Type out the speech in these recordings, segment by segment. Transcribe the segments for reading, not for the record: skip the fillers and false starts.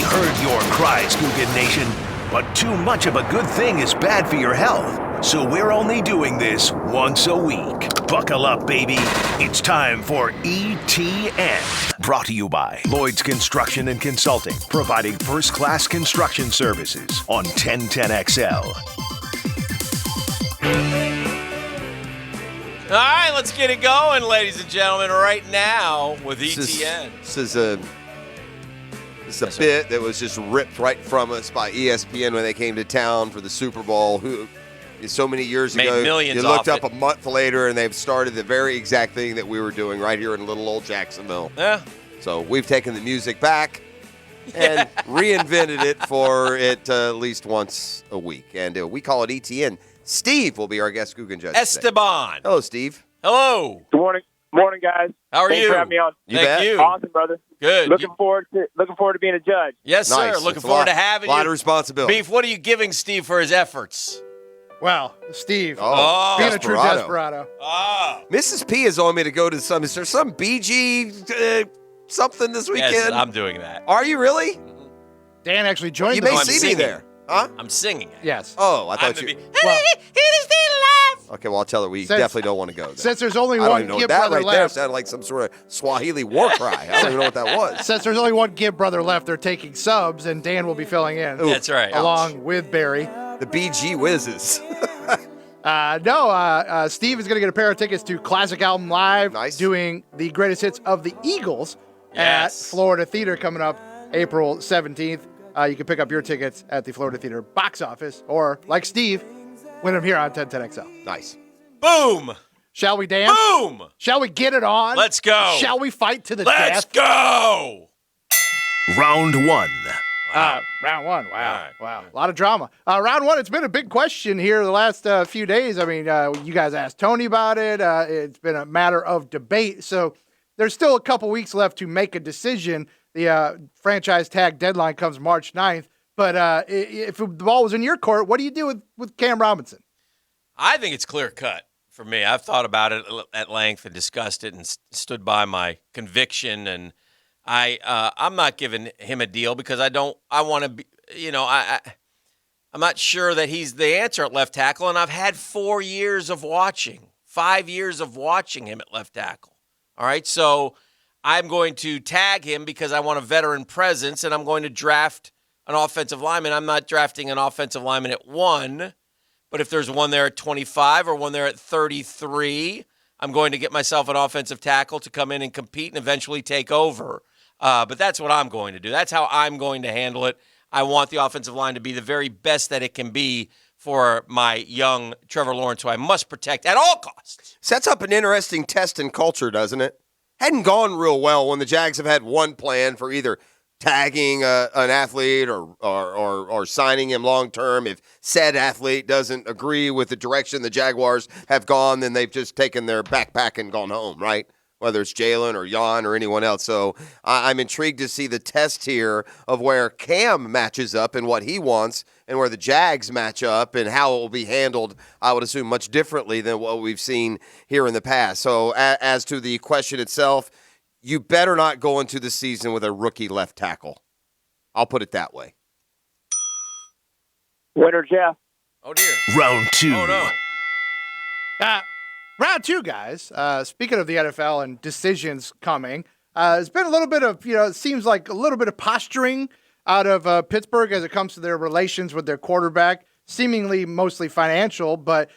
heard your cries, Guggen Nation, but too much of a good thing is bad for your health. So we're only doing this once a week. Buckle up, baby. It's time for E.T.N. Brought to you by Lloyd's Construction and Consulting, providing first-class construction services on 1010XL. All right, let's get it going, ladies and gentlemen, right now with E.T.N. This is a bit that was just ripped right from us by ESPN when they came to town for the Super Bowl. Who so many years ago, millions you looked off up a month later, and they've started the very exact thing that we were doing right here in little old Jacksonville. Yeah. So we've taken the music back and reinvented it for it at least once a week. And we call it ETN. Steve will be our guest Guggen judge Esteban. today. Hello, Steve. Hello. Good morning. Morning, guys. How are Thanks you? for having me on. Thank you. Awesome, brother. Good. Looking forward to being a judge. Yes, Nice. sir. Looking It's forward to having you. A lot you. of responsibility. Beef, what are you giving Steve for his efforts? Well, Steve, Oh. being a true desperado. Ah. Mrs. P has on me to go to is there some BG something this weekend? Yes, I'm doing that. Are you really? Dan actually joined You the may I'm see me singing. there. Huh? I'm singing it. Yes. Oh, I I'm thought gonna you. be, Well- Okay, well, I'll tell her we Since- definitely don't want to go there. Since there's only I don't one even know Gibb what that brother right there left, sounded like some sort of Swahili war cry. I don't even know what that was. since there's only one Gibb brother left, they're taking subs, and Dan will be filling in Ooh, That's right. along with Barry. The BG Whizzes. Steve is going to get a pair of tickets to Classic Album Live, Nice. doing the greatest hits of the Eagles Yes. at Florida Theater coming up April 17th. You can pick up your tickets at the Florida Theater box office, or like Steve, win them here on 1010XL. Nice. Boom. Shall we dance? Boom. Shall we get it on? Let's go. Shall we fight to the Let's death? go. Round one. Round one. Wow. All right. Wow. A lot of drama. Round one, it's been a big question here the last few days. I mean, you guys asked Tony about it. It's been a matter of debate. So there's still a couple weeks left to make a decision. The franchise tag deadline comes March 9th. But if the ball was in your court, what do you do with Cam Robinson? I think it's clear cut for me. I've thought about it at length and discussed it and stood by my conviction. And I'm not giving him a deal because I want to be, I'm not sure that he's the answer at left tackle. And I've had 5 years of watching him at left tackle. All right. So I'm going to tag him because I want a veteran presence, and I'm going to draft an offensive lineman. I'm not drafting an offensive lineman at 1. But if there's one there at 25 or one there at 33, I'm going to get myself an offensive tackle to come in and compete and eventually take over. But that's what I'm going to do. That's how I'm going to handle it. I want the offensive line to be the very best that it can be for my young Trevor Lawrence, who I must protect at all costs. Sets up an interesting test in culture, doesn't it? Hadn't gone real well when the Jags have had one plan for either tagging an athlete or signing him long-term. If said athlete doesn't agree with the direction the Jaguars have gone, then they've just taken their backpack and gone home, right? Whether it's Jalen or Jan or anyone else. So I'm intrigued to see the test here of where Cam matches up and what he wants and where the Jags match up and how it will be handled, I would assume, much differently than what we've seen here in the past. So as to the question itself, you better not go into the season with a rookie left tackle. I'll put it that way. Winner, Jeff. Oh, dear. Round two. Oh, no. Round two, guys. Speaking of the NFL and decisions coming, there's been a little bit of, it seems like a little bit of posturing out of Pittsburgh as it comes to their relations with their quarterback, seemingly mostly financial, but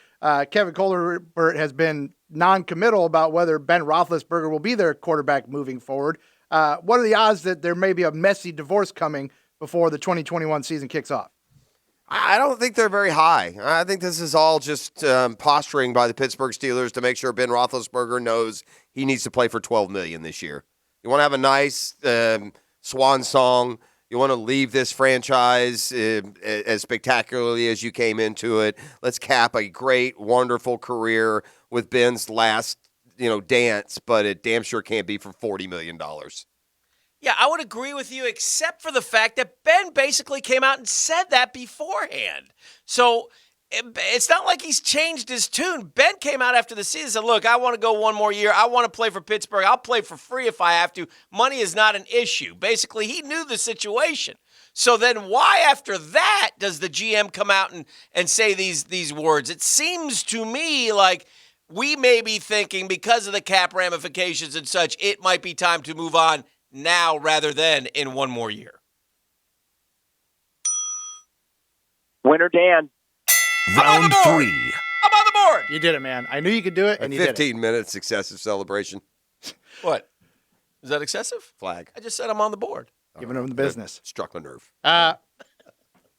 Kevin Colbert has been non-committal about whether Ben Roethlisberger will be their quarterback moving forward. What are the odds that there may be a messy divorce coming before the 2021 season kicks off? I don't think they're very high. I think this is all just posturing by the Pittsburgh Steelers to make sure Ben Roethlisberger knows he needs to play for $12 million this year. You want to have a nice swan song. You want to leave this franchise as spectacularly as you came into it. Let's cap a great, wonderful career with Ben's last, dance, but it damn sure can't be for $40 million. Yeah, I would agree with you, except for the fact that Ben basically came out and said that beforehand. So it's not like he's changed his tune. Ben came out after the season and said, look, I want to go one more year. I want to play for Pittsburgh. I'll play for free if I have to. Money is not an issue. Basically, he knew the situation. So then why after that does the GM come out and say these words? It seems to me like we may be thinking because of the cap ramifications and such, it might be time to move on now rather than in one more year. Winner Dan. Round 3. I'm on the board. You did it, man. I knew you could do it, and you did it. 15 minutes excessive celebration. What? Is that excessive? Flag. I just said I'm on the board. Giving them the business. Struck my nerve.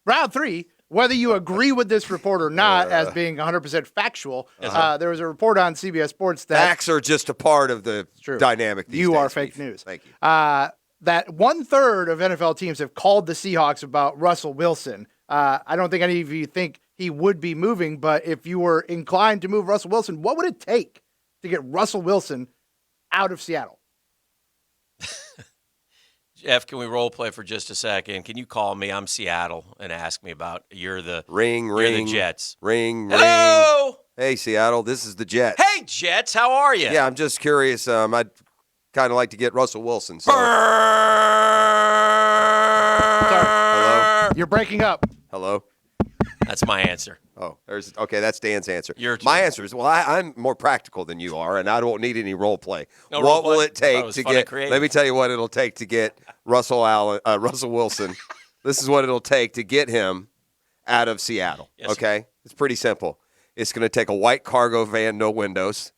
Round 3, whether you agree with this report or not as being 100% factual, there was a report on CBS Sports that Facts are just a part of the dynamic these you days, are fake Steve. news. Thank you. That 1/3 of NFL teams have called the Seahawks about Russell Wilson. I don't think any of you think he would be moving, but if you were inclined to move Russell Wilson, what would it take to get Russell Wilson out of Seattle? Jeff, can we role play for just a second? Can you call me? I'm Seattle and ask me about you're the Jets. Ring. Hello. Hey, Seattle, this is the Jets. Hey, Jets, how are you? Yeah, I'm just curious. I'd kind of like to get Russell Wilson. So. Hello? You're breaking up. Hello? That's my answer. Oh, that's Dan's answer. Your turn. My answer is, I'm more practical than you are, and I don't need any role play. No what role play? will it take Thought it was to fun and get? creative. Let me tell you what it'll take to get Russell Wilson. This is what it'll take to get him out of Seattle. Yes, okay, it's pretty simple. It's going to take a white cargo van, no windows.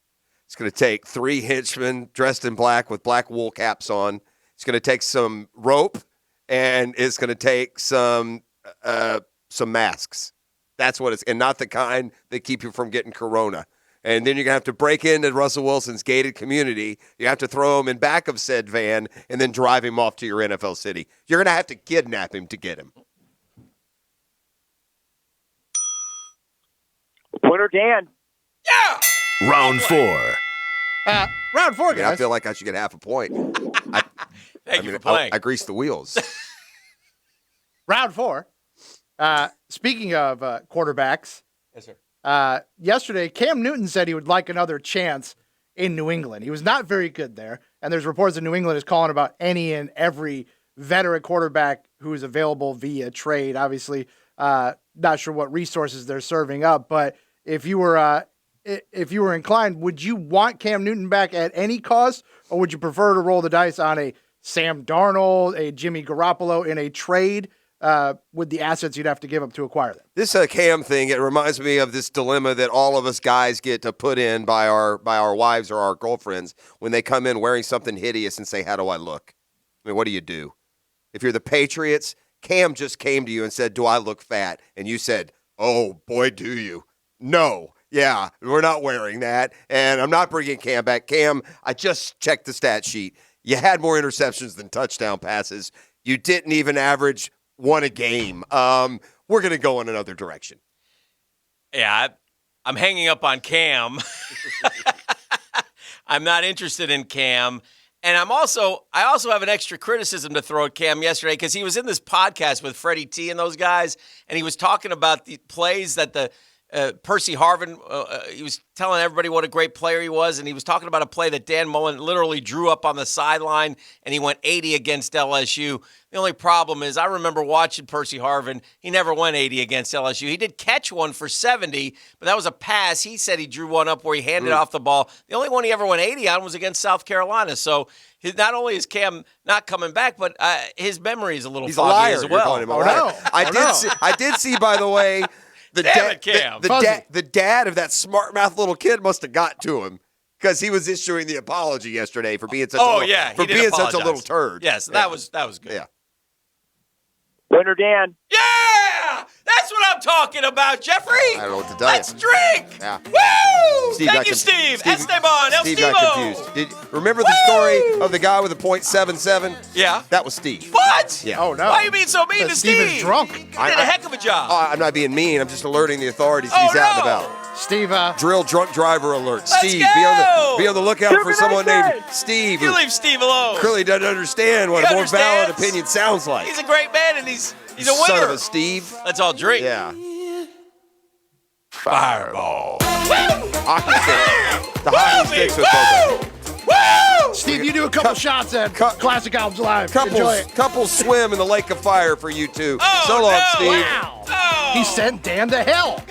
It's going to take 3 henchmen dressed in black with black wool caps on. It's going to take some rope, and it's going to take some masks. That's what it's, and not the kind that keep you from getting corona. And then you're going to have to break into Russell Wilson's gated community. You have to throw him in back of said van and then drive him off to your NFL city. You're going to have to kidnap him to get him. Winner Dan. Yeah. Round 4. Round 4, I guys. feel like I should get half a point. Thank you for playing. I greased the wheels. Round 4. Speaking of quarterbacks, Yes, sir. yesterday Cam Newton said he would like another chance in New England. He was not very good there, and there's reports that New England is calling about any and every veteran quarterback who is available via trade. Obviously, not sure what resources they're serving up, but if you were inclined, would you want Cam Newton back at any cost, or would you prefer to roll the dice on a Sam Darnold, a Jimmy Garoppolo in a trade? With the assets you'd have to give up to acquire them. This Cam thing, it reminds me of this dilemma that all of us guys get to put in by our wives or our girlfriends when they come in wearing something hideous and say, how do I look? I mean, what do? If you're the Patriots, Cam just came to you and said, do I look fat? And you said, oh, boy, do you. No. Yeah, we're not wearing that. And I'm not bringing Cam back. Cam, I just checked the stat sheet. You had more interceptions than touchdown passes. You didn't even average 1 a game. We're going to go in another direction. Yeah, I'm hanging up on Cam. I'm not interested in Cam. And I also have an extra criticism to throw at Cam yesterday because he was in this podcast with Freddie T and those guys, and he was talking about the plays that the Percy Harvin, he was telling everybody what a great player he was, and he was talking about a play that Dan Mullen literally drew up on the sideline, and he went 80 against LSU. The only problem is I remember watching Percy Harvin. He never went 80 against LSU. He did catch one for 70, but that was a pass. He said he drew one up where he handed off the ball. The only one he ever went 80 on was against South Carolina. So not only is Cam not coming back, but his memory is a little foggy liar. as You're well. calling him a liar. I did see, by the way, the dad of that smart mouth little kid must have got to him because he was issuing the apology yesterday for being such a little turd. Yes, that was good. Yeah. Winner Dan. Yeah! That's what I'm talking about, Jeffrey! I don't know what to tell Let's you. drink! Yeah. Woo! Steve Thank got you, Steve. Esteban, El Steve got Stevo. confused. Remember the story of the guy with a .77? Yeah. That was Steve. What? Yeah. Oh, no. Why are you being so mean to Steve Steve? is drunk. He did a heck of a job. I'm not being mean. I'm just alerting the authorities he's out and about. Steve, Drill drunk driver alert. Let's Steve, go! be on the lookout for someone named Steve. You who leave Steve alone. clearly doesn't understand what He a more valid understands. opinion sounds like. He's a great man, and he's a winner. Son of a Steve. Let's all drink. Yeah. Fireball. Hockey sticks. The hockey sticks with both. Steve, you do a couple shots at Classic Albums Live. Enjoy it. Couples swim in the lake of fire for you two. Oh, so long, no. Steve. Wow. He sent Dan to hell.